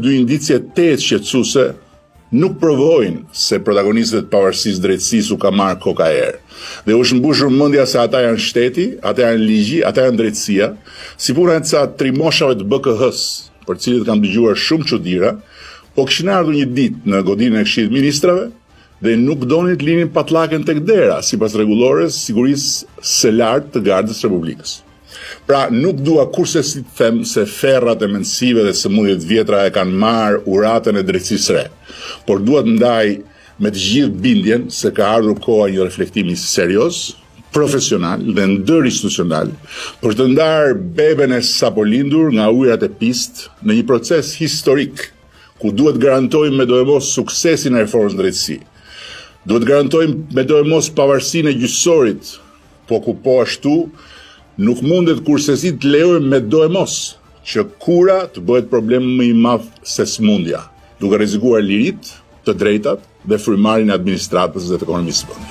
dy indicie të shqetësuese nuk provojnë se protagonistët pavarësisë drejtësisë u ka marrë koka erë. Dhe u shëmbushur mendja se ata janë shteti, ata janë ligji, ata janë drejtësia, si puna e ca trimoshave të BKH-s, për cilët kam dëgjuar shumë çuditëra, po kishin ardhur një ditë në godinën e Këshillit të Ministrave dhe nuk donin të linin patllaken tek dera, sipas rregullores sigurisë së lartë të Gardës së Republikës. Pra, nuk dua kurse si të them se ferrat e mendësive dhe sëmundjet vjetra e kanë marrë uratën e drejtësisë re, por dua të ndaj me të gjithë bindjen se ka ardhur koha një reflektimi serioz, profesional dhe ndërinstitucional për të ndarë beben e sapo lindur nga ujërat e pistë në një proces historik ku duhet garantojmë me dojmos suksesin e reformës në drejtësi. Duhet garantojmë me dojmos pavarësinë e gjyqësorit, po ku po ashtu nuk mundet kursesi të lejojmë me dojmos që kura të bëhet problem më i madh se smundja, duke rrezikuar liritë, të drejtat dhe frymarrjen e administratës dhe të ekonomisë së vendit.